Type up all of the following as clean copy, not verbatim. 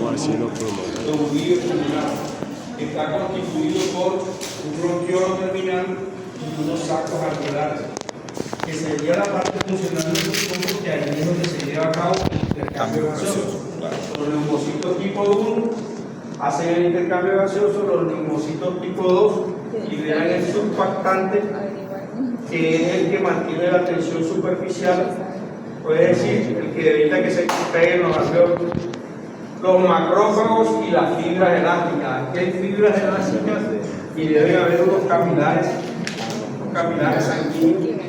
Lobulillo pulmonar. Está constituido por un bronquiolo terminal y unos sacos alveolares, que sería la parte funcional del pulmón, porque ahí es donde se lleva a cabo el intercambio gaseoso. Los neumocitos tipo 1 hacen el intercambio gaseoso, los neumocitos tipo 2 liberan el surfactante, que es el que mantiene la tensión superficial, puede decir, el que evita que se peguen los alveolos. Los macrófagos y las fibras elásticas. Aquí hay fibras elásticas y deben haber unos capilares sanguíneos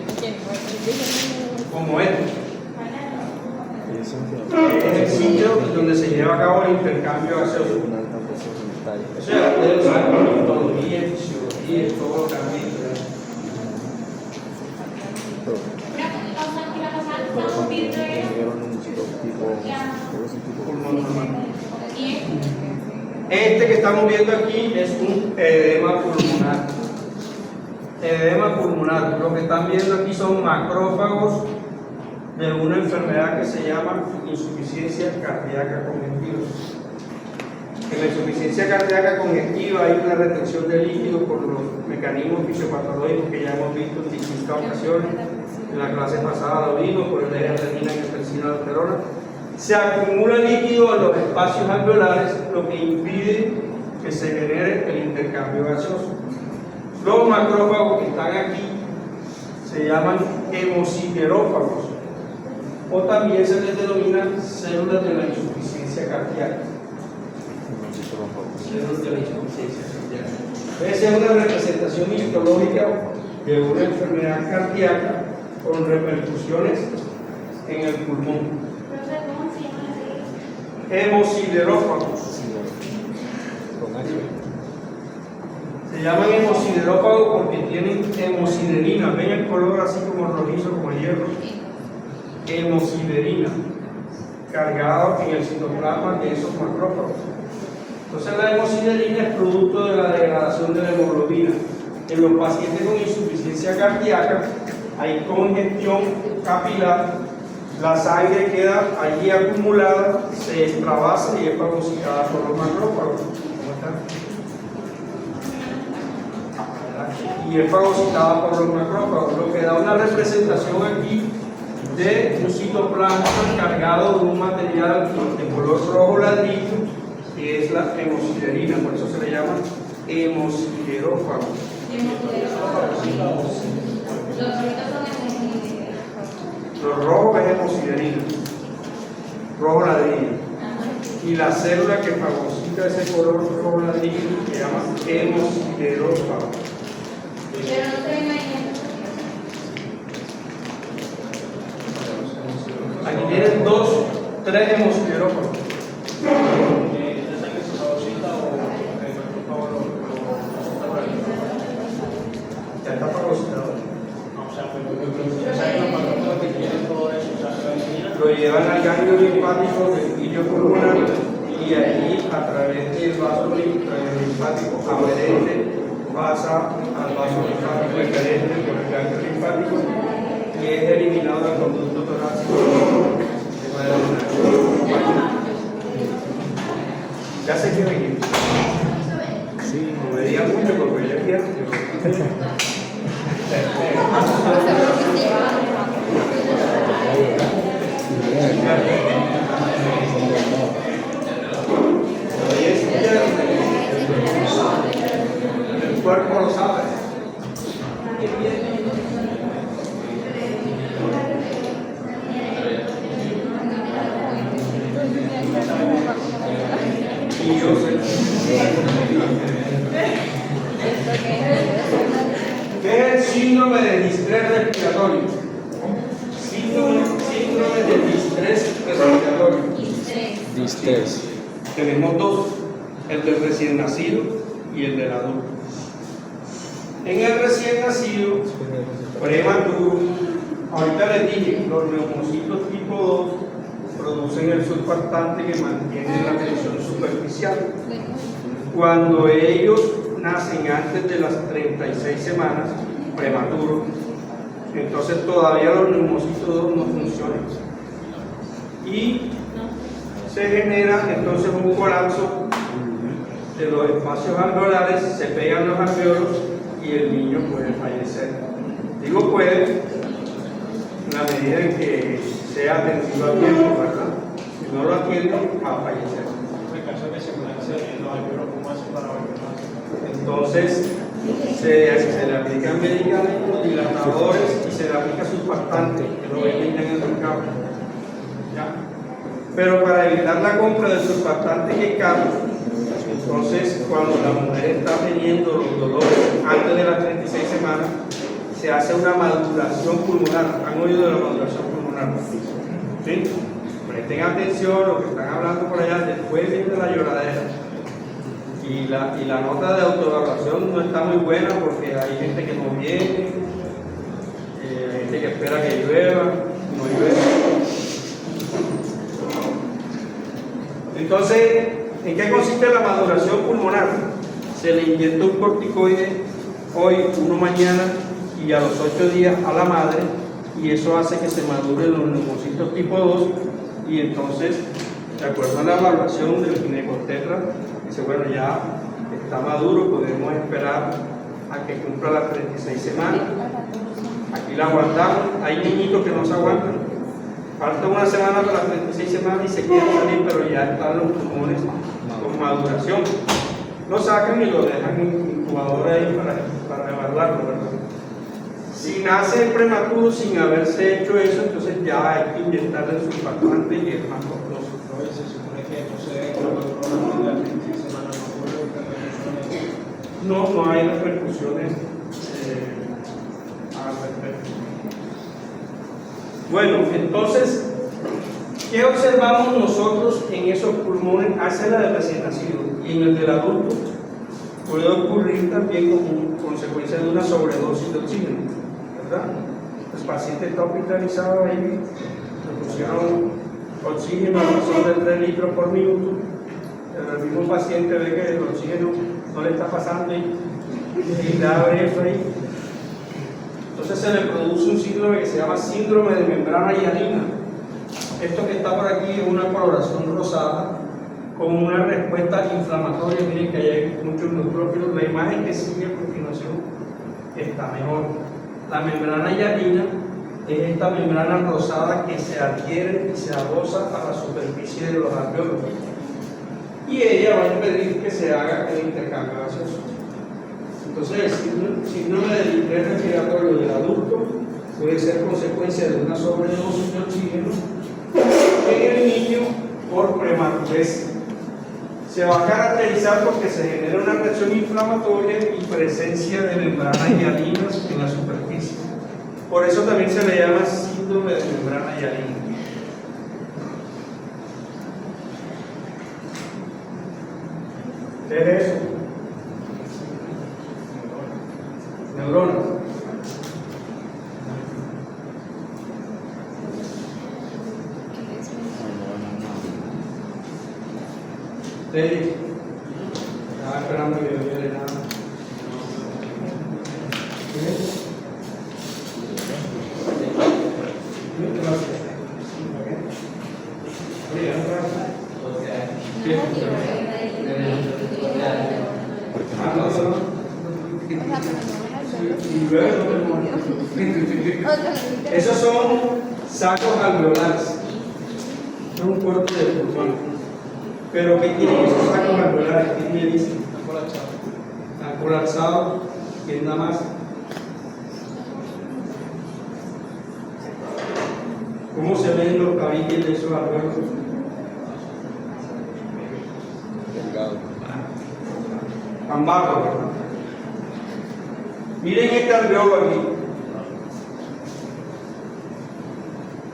como estos. Es el sitio donde se lleva a cabo el intercambio gaseoso. O sea, ustedes saben metodología, fisiología, todo lo que han visto. Este que estamos viendo aquí es un edema pulmonar. Edema pulmonar. Lo que están viendo aquí son macrófagos de una enfermedad que se llama insuficiencia cardíaca congestiva. En la insuficiencia cardíaca congestiva hay una retención de líquido por los mecanismos fisiopatológicos que ya hemos visto en distintas ocasiones. En la clase pasada lo vimos por el eje renina y angiotensina aldosterona. Se acumula líquido en los espacios alveolares, lo que impide que se genere el intercambio gaseoso. Los macrófagos que están aquí se llaman hemosiderófagos, o también se les denomina células de la insuficiencia cardíaca. Células de la insuficiencia cardíaca. Esa es una representación histológica de una enfermedad cardíaca con repercusiones en el pulmón. Hemosiderófagos. Se llaman hemosiderófagos porque tienen hemosiderina. Ven el color así como rojizo, como el hierro. Hemosiderina, cargado en el citoplasma de esos macrófagos. Entonces la hemosiderina es producto de la degradación de la hemoglobina. En los pacientes con insuficiencia cardíaca hay congestión capilar. La sangre queda allí acumulada, se extravasa y es fagocitada por los macrófagos. Y es fagocitada por los macrófagos, lo que da una representación aquí de un citoplasma cargado de un material de color rojo ladrillo, que es la hemosiderina, por eso se le llama hemosiderófago. Los rojos es hemosiderina, rojo ladrillo. Y la célula que fagocita ese color rojo ladrillo se llama hemosiderófago. Aquí tienen tres hemosiderófagos. Ya está fagocitado. Lo llevan al ganglio linfático del ilio pulmonar y allí a través del vaso linfático adherente pasa al vaso linfático diferente por el ganglio linfático y es eliminado del conducto torácico. Ya sé que venir. Sí, no me digan mucho porque ya quiero. El cuerpo lo sabe. Y yo sé. ¿Qué es el síndrome de distrés respiratorio? Síndrome de distrés respiratorio. Distrés. Tenemos dos, el del recién nacido y el del adulto. En el recién nacido, prematuro, ahorita les dije, los neumocitos tipo 2 producen el surfactante que mantiene la tensión superficial. Cuando ellos nacen antes de las 36 semanas, prematuros, entonces todavía los neumocitos 2 no funcionan. Y se genera entonces un colapso de los espacios alveolares, se pegan los alveolos y el niño puede fallecer. Digo puede, en la medida en que sea atendido a tiempo, ¿verdad? Si no lo atiende, va a fallecer. En caso de que se colasen los alveolos, ¿cómo hace para volver? Entonces, se le aplican medicamentos dilatadores y se le aplica surfactante, que lo venden en el mercado. ¿Ya? Pero para evitar la compra del surfactante que es caro, entonces cuando la mujer está teniendo los dolores antes de las 36 semanas, se hace una maduración pulmonar. ¿Han oído de la maduración pulmonar? ¿Sí? Presten atención, lo que están hablando por allá, después viene la lloradera. Y la nota de autoevaluación no está muy buena porque hay gente que no viene, hay gente que espera que llueva, no llueve. Entonces, ¿en qué consiste la maduración pulmonar? Se le inyecta un corticoide hoy, uno mañana y a los 8 días a la madre, y eso hace que se maduren los neumocitos tipo 2, y entonces, de acuerdo a la evaluación del ginecostetra, dice, bueno, ya está maduro, podemos esperar a que cumpla las 36 semanas. Aquí la aguantamos, hay niñitos que no se aguantan. Falta una semana para las 36 semanas y se quieren salir, pero ya están los pulmones con maduración. Lo sacan y lo dejan en incubadora ahí para evaluarlo, ¿verdad? Si nace prematuro sin haberse hecho eso, entonces ya hay que inyectarle el surfactante y es más costoso. Se supone que no se debe controlar las 36 semanas, No hay repercusiones al respecto. Bueno, entonces, ¿qué observamos nosotros en esos pulmones hacia la del recién nacido? Y en el del adulto puede ocurrir también como consecuencia de una sobredosis de oxígeno, ¿verdad? El paciente está hospitalizado ahí, le pusieron oxígeno a razón de 3 litros por minuto, pero el mismo paciente ve que el oxígeno no le está pasando y le abre eso ahí. Entonces se le produce un síndrome que se llama síndrome de membrana hialina. Esto que está por aquí es una coloración rosada con una respuesta inflamatoria. Miren que hay muchos neutrófilos. La imagen que sigue a continuación está mejor. La membrana hialina es esta membrana rosada que se adhiere y se adosa a la superficie de los alveolos. Y ella va a impedir que se haga el intercambio gaseoso. Entonces, el síndrome de distrés respiratorio del adulto puede ser consecuencia de una sobredosis de oxígeno en el niño por prematurez. Se va a caracterizar porque se genera una reacción inflamatoria y presencia de membranas hialinas en la superficie. Por eso también se le llama síndrome de membrana hialina. ¿Qué es eso? Neuronas. Ustedes estaba esperando que yo viera nada. Esos son sacos alveolares, es un cuerpo de pulmón. Pero ¿qué tienen esos sacos alveolares? ¿Qué me dicen? Están colapsados. ¿Quién da más? ¿Cómo se ven los cabiques de esos alveolos? Tan bajo, ¿verdad? Miren este alveolo aquí.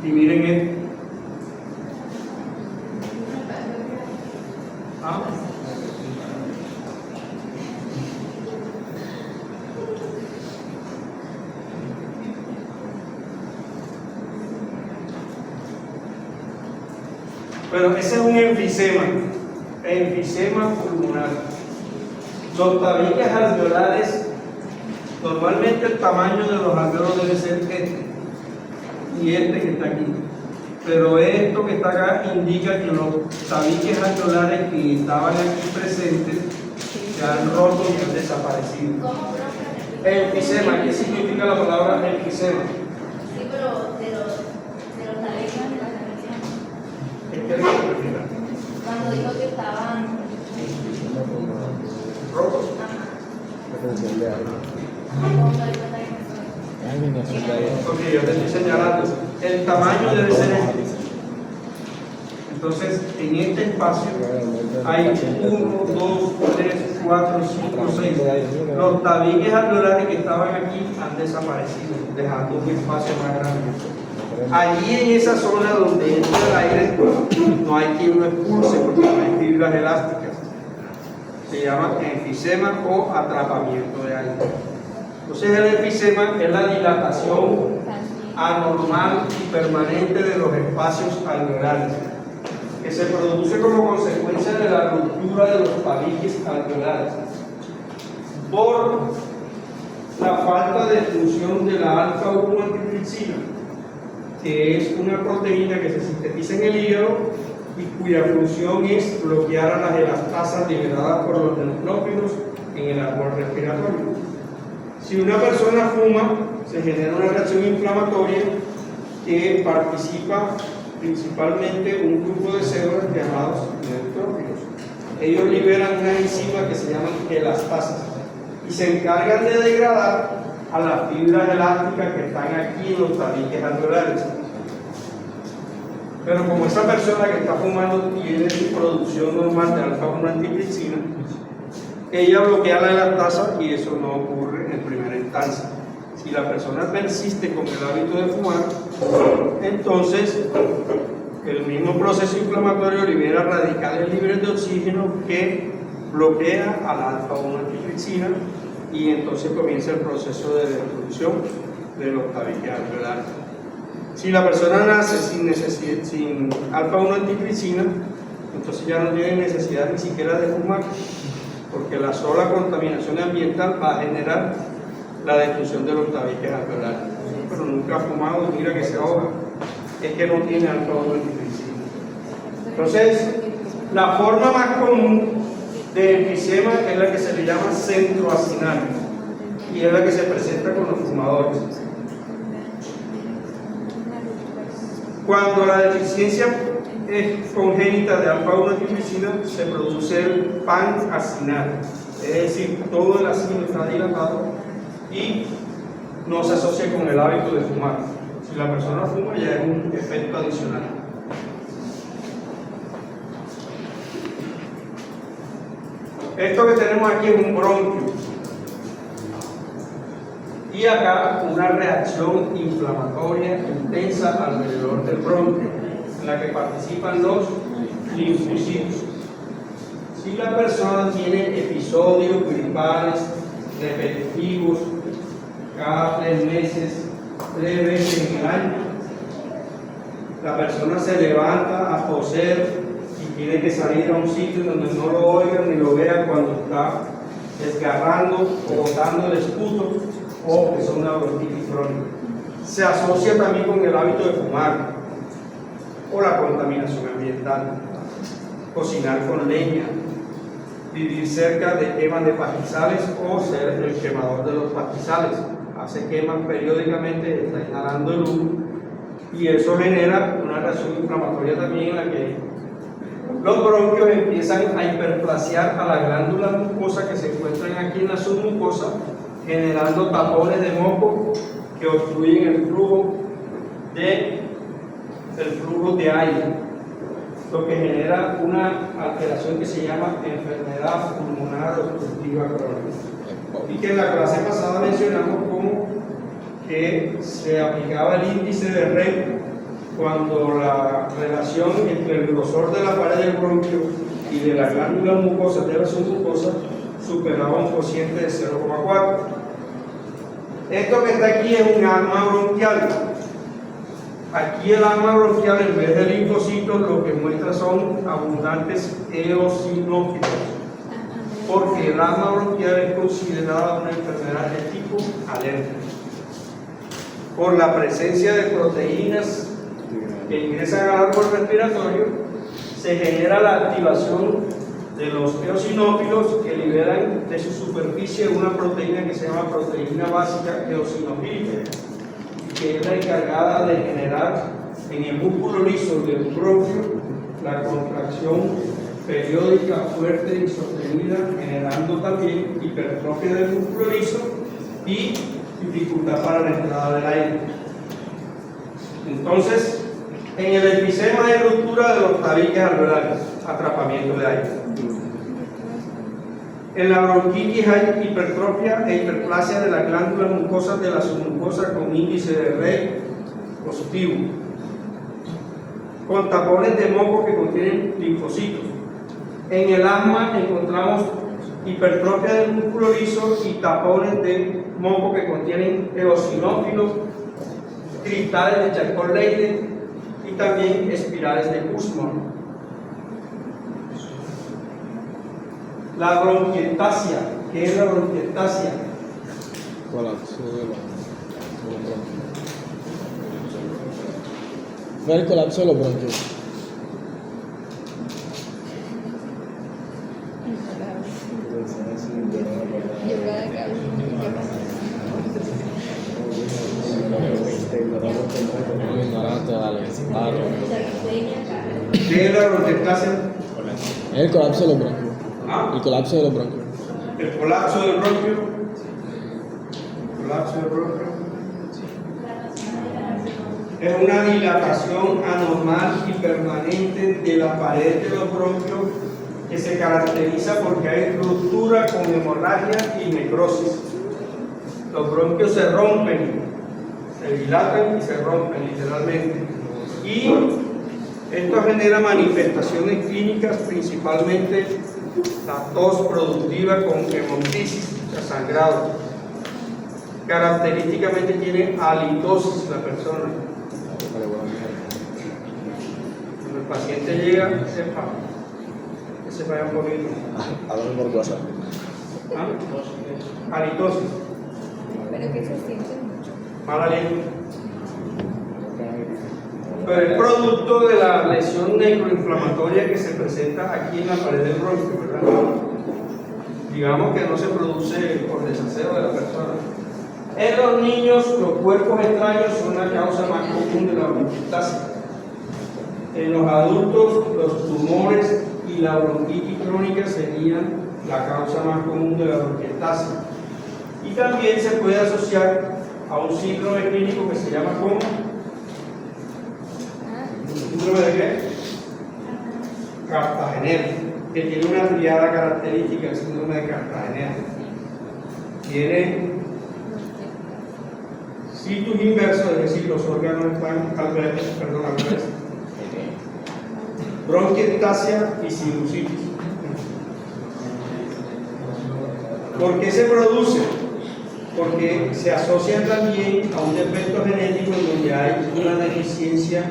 Y miren este. ¿Ah? Bueno, ese es un enfisema pulmonar. Los tabiques alveolares, normalmente el tamaño de los alveolos debe ser este y este que está aquí. pero esto que está acá indica que los tabiques alveolares que estaban aquí presentes se han roto y han desaparecido. ¿Cómo, profe? Enfisema, ¿qué significa la palabra enfisema? Sí, pero de los tabiques de la canción. ¿Qué significa? Cuando dijo que estaban. Rotos. Ajá. Ok, yo te estoy señalando. El tamaño debe ser este. Entonces, en este espacio hay 1, 2, 3, 4, 5, 6. Los tabiques alveolares que estaban aquí han desaparecido, dejando un espacio más grande. Allí en esa zona donde entra el aire, no hay quien lo expulse porque no hay fibras elásticas. Se llama enfisema o atrapamiento de aire. Entonces el enfisema es la dilatación anormal y permanente de los espacios alveolares, que se produce como consecuencia de la ruptura de los tabiques alveolares por la falta de función de la alfa-1 antitripsina, que es una proteína que se sintetiza en el hígado y cuya función es bloquear a las elastasas liberadas por los neutrófilos en el árbol respiratorio. Si una persona fuma, se genera una reacción inflamatoria que participa principalmente un grupo de células llamados neutrófilos. Ellos liberan una enzima que se llaman elastasas y se encargan de degradar a las fibras elásticas que están aquí en los tabiques alveolares. Pero como esa persona que está fumando tiene producción normal de alfa-1 antitripsina, ella bloquea la elastasa y eso no ocurre en primera instancia. Si la persona persiste con el hábito de fumar, entonces el mismo proceso inflamatorio libera radicales libres de oxígeno que bloquea a la alfa-1 antitripsina y entonces comienza el proceso de destrucción de los tabiques alveolares. Si la persona nace sin alfa-1 antitripsina, entonces ya no tiene necesidad ni siquiera de fumar, porque la sola contaminación ambiental va a generar la destrucción de los tabiques alveolares. Pero nunca ha fumado, mira que se ahoga, es que no tiene alfa-1 antitripsina. Entonces, la forma más común de enfisema es la que se le llama centroacinal y es la que se presenta con los fumadores. Cuando la deficiencia es congénita de alfa-1 antitripsina, se produce el pan-acinal, es decir, todo el ácido está dilatado y no se asocia con el hábito de fumar. Si la persona fuma, ya es un efecto adicional. Esto que tenemos aquí es un bronquio y acá una reacción inflamatoria intensa alrededor del bronquio, en la que participan los linfocitos. Si la persona tiene episodios gripales repetitivos cada 3 meses, 3 veces en el año, la persona se levanta a toser y tiene que salir a un sitio donde no lo oigan ni lo vean cuando está desgarrando o botando el esputo, o que es una bronquitis crónica. Se asocia también con el hábito de fumar o la contaminación ambiental, cocinar con leña, vivir cerca de quemas de pastizales o ser el quemador de los pastizales. Hace quemas periódicamente, está inhalando el humo y eso genera una reacción inflamatoria también en la que los bronquios empiezan a hiperplasiar a las glándulas mucosas que se encuentran aquí en la submucosa, generando tapones de moco que obstruyen el flujo de aire, lo que genera una alteración que se llama enfermedad pulmonar obstructiva crónica. Y que en la clase pasada mencionamos como que se aplicaba el índice de REM cuando la relación entre el grosor de la pared del bronquio y de la glándula mucosa de la submucosa superaba un cociente de 0,4. Esto que está aquí es un asma bronquial. Aquí el asma bronquial, en vez de linfocitos, lo que muestra son abundantes eosinófilos, porque el asma bronquial es considerada una enfermedad de tipo alérgico por la presencia de proteínas que ingresan al árbol respiratorio, se genera la activación de los eosinófilos que liberan de su superficie una proteína que se llama proteína básica eosinofílica, que es la encargada de generar en el músculo liso del bronquio la contracción periódica, fuerte y sostenida, generando también hipertrofia del músculo liso y dificultad para la entrada del aire. Entonces, en el enfisema hay ruptura de los tabiques alveolares, atrapamiento de aire. En la bronquitis hay hipertrofia e hiperplasia de las glándulas mucosas de la submucosa con índice de Rey positivo, con tapones de moco que contienen linfocitos. En el asma encontramos hipertrofia del músculo liso y tapones de moco que contienen eosinófilos, cristales de Charcot-Leyden y también espirales de Kussmaul. La bronquiectasia, ¿qué es la bronquiectasia? Colapso de los bronquios. Fue el colapso de los bronquios. ¿Qué es la bronquiectasia? El colapso de los bronquios. ¿Ah? El colapso de los bronquios. El colapso del bronquio. El colapso del bronquio. Es una dilatación anormal y permanente de la pared de los bronquios que se caracteriza porque hay ruptura con hemorragia y necrosis. Los bronquios se rompen, se dilatan y se rompen literalmente. Y esto genera manifestaciones clínicas, principalmente la tos productiva con hemoptisis, o sea, sangrado. Característicamente tiene halitosis la persona. Cuando el paciente llega, que se vaya un poquito. Háblame por WhatsApp. ¿Ah? Halitosis, Pero que se siente mucho. mal aliento. Pero es producto de la lesión necroinflamatoria que se presenta aquí en la pared del bronquio, ¿verdad? Digamos que no se produce por desaseo de la persona. En los niños, los cuerpos extraños son la causa más común de la bronquiectasis. En los adultos, los tumores y la bronquitis crónica serían la causa más común de la bronquiectasis. Y también se puede asociar a un síndrome clínico que se llama ¿cómo? ¿Síndrome de qué? Cartagenero, que tiene una triada característica, el síndrome de Cartagenero. Tiene situs inverso, es decir, los órganos están al revés, bronquiectasia y sinusitis. ¿Por qué se produce? Porque se asocian también a un defecto genético en donde hay una deficiencia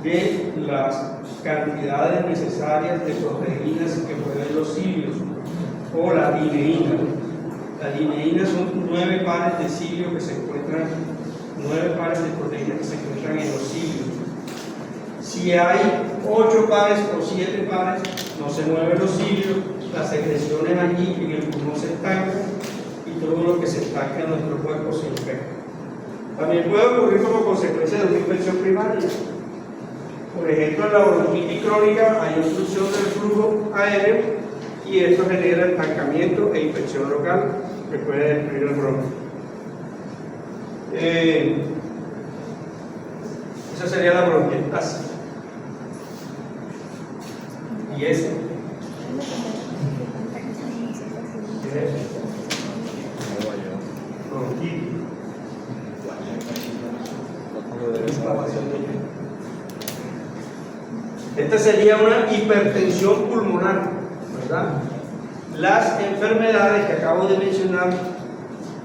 de las cantidades necesarias de proteínas que pueden los cilios, o la dineína. La dineína son 9 pares de cilio que se encuentran, 9 pares de proteínas que se encuentran en los cilios. Si hay 8 pares o 7 pares, no se mueven los cilios, las secreciones allí en el pulmón se estancan y todo lo que se estanca en nuestro cuerpo se infecta. También puede ocurrir como consecuencia de una infección primaria. Por ejemplo, en la bronquitis crónica hay obstrucción del flujo aéreo y esto genera estancamiento e infección local que puede destruir el bronquio. Esa sería la bronquiectasis. ¿Y eso? ¿Qué es eso? Bronquitis. Esta sería una hipertensión pulmonar, ¿verdad? Las enfermedades que acabo de mencionar,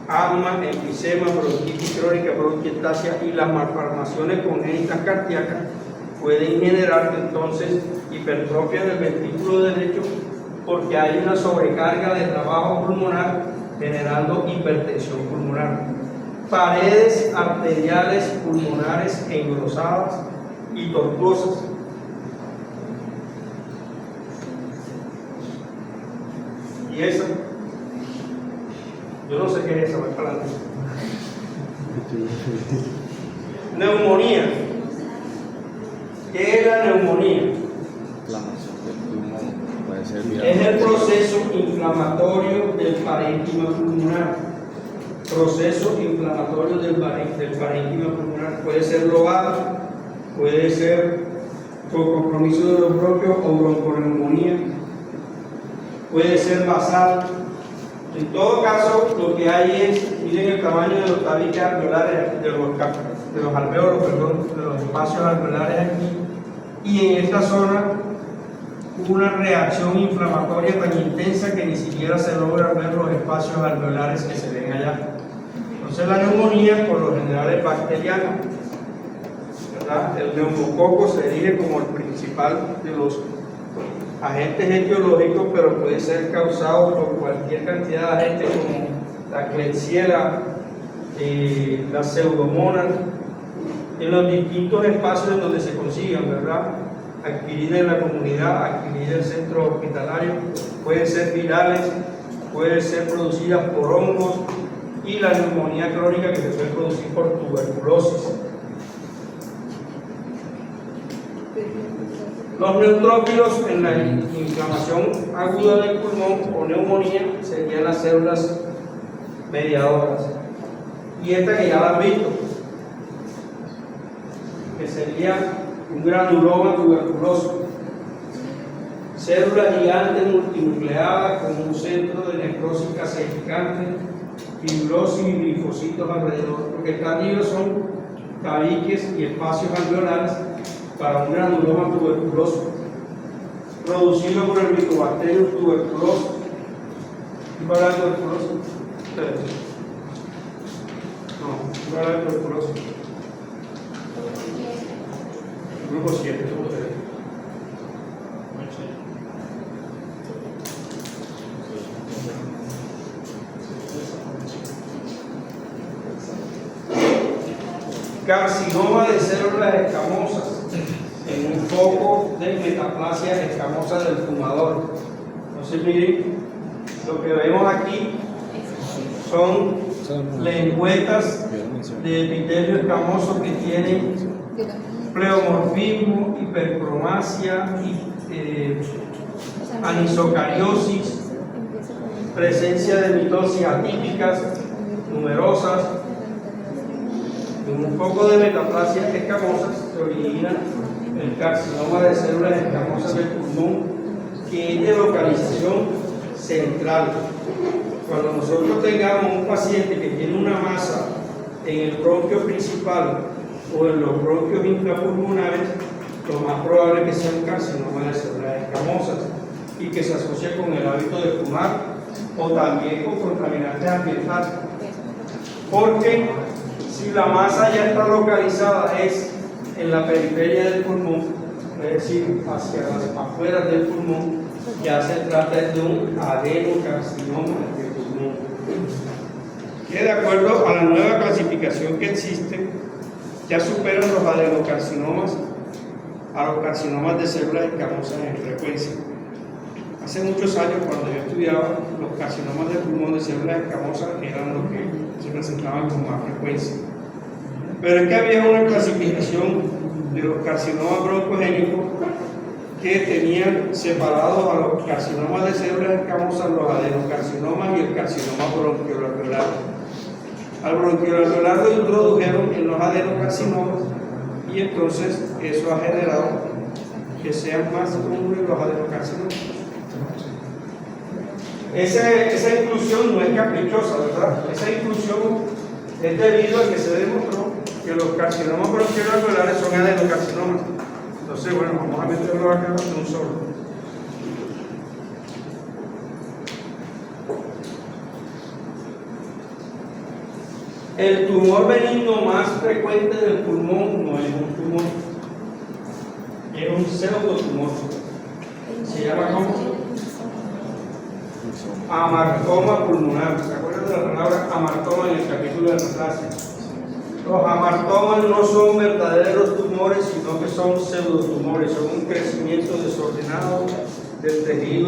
asma, enfisema, bronquitis crónica, bronquiectasia y las malformaciones congénitas cardíacas pueden generar entonces hipertrofia del ventrículo derecho porque hay una sobrecarga de trabajo pulmonar generando hipertensión pulmonar. Paredes arteriales pulmonares engrosadas y tortuosas. Y esa, yo no sé qué es esa, voy para adelante. Neumonía. ¿Qué es la neumonía? Inflamación del pulmón. Puede ser viral. Es el proceso inflamatorio del parénquima pulmonar. Proceso inflamatorio del parénquima pulmonar. Puede ser lobar, puede ser por compromiso de los bronquios o bronconeumonía, puede ser basal. En todo caso, lo que hay es, miren el tamaño de los tabiques alveolares, de los alveolos, perdón, de los espacios alveolares aquí, y en esta zona una reacción inflamatoria tan intensa que ni siquiera se logra ver los espacios alveolares que se ven allá. Entonces la neumonía por lo general es bacteriana, ¿verdad? El neumococo se erige como el principal de los agentes etiológicos, pero puede ser causado por cualquier cantidad de agentes como la Klebsiella, la Pseudomonas, en los distintos espacios en donde se consigan, ¿verdad? Adquirida en la comunidad, adquirida en el centro hospitalario, pueden ser virales, pueden ser producidas por hongos, y la neumonía crónica que se puede producir por tuberculosis. Los neutrófilos en la inflamación aguda del pulmón o neumonía serían las células mediadoras. Y esta que ya la han visto, que sería un granuloma tuberculoso. Células gigantes multinucleadas con un centro de necrosis calcificante, fibrosis y linfocitos alrededor. Lo que están divididos son tabiques y espacios alveolares para un granuloma tuberculoso, producido por el Mycobacterium tuberculosis. ¿Y para la tuberculosis? No, para la tuberculosis. Grupo 7, carcinoma de células escamosas en un foco de metaplasia escamosa del fumador. Entonces miren, lo que vemos aquí son lengüetas de epitelio escamoso que tienen pleomorfismo, hipercromasia, anisocariosis, presencia de mitosis atípicas numerosas. En un foco de metaplasias escamosas se origina el carcinoma de células escamosas del pulmón, que es de localización central. Cuando nosotros tengamos un paciente que tiene una masa en el bronquio principal o en los bronquios intrapulmonares, lo más probable es que sea un carcinoma de células escamosas y que se asocie con el hábito de fumar o también con contaminantes ambientales. Porque si la masa ya está localizada es en la periferia del pulmón, es decir, hacia las afueras del pulmón, ya se trata de un adenocarcinoma del pulmón. Que de acuerdo a la nueva clasificación que existe, ya superan los adenocarcinomas a los carcinomas de células escamosas en frecuencia. Hace muchos años, cuando yo estudiaba, los carcinomas del pulmón de células escamosas eran los que se presentaban con más frecuencia. Pero es que había una clasificación de los carcinomas broncogénicos que tenían separados a los carcinomas de células escamosas, los adenocarcinomas y el carcinoma bronquioalveolar. Al bronquioalveolar lo introdujeron en los adenocarcinomas y entonces eso ha generado que sean más comunes los adenocarcinomas. Esa inclusión no es caprichosa, ¿verdad? Esa inclusión es debido a que se demostró que los carcinomas bronquioalveolares son adenocarcinomas. Entonces, bueno, vamos a meterlo acá en un solo. El tumor benigno más frecuente del pulmón no es un tumor, es un pseudotumor. Se llama ¿cómo? Amartoma pulmonar. ¿Se acuerdan de la palabra amartoma en el capítulo de neoplasia? Los amartomas no son verdaderos tumores, sino que son pseudotumores, son un crecimiento desordenado del tejido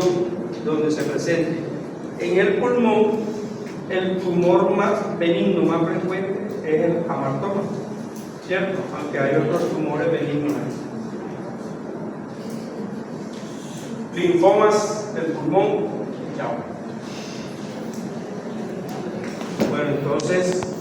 donde se presente. En el pulmón, el tumor más benigno, más frecuente, es el amartoma, ¿cierto? Aunque hay otros tumores benignos. Linfomas del pulmón. Chao. Bueno, entonces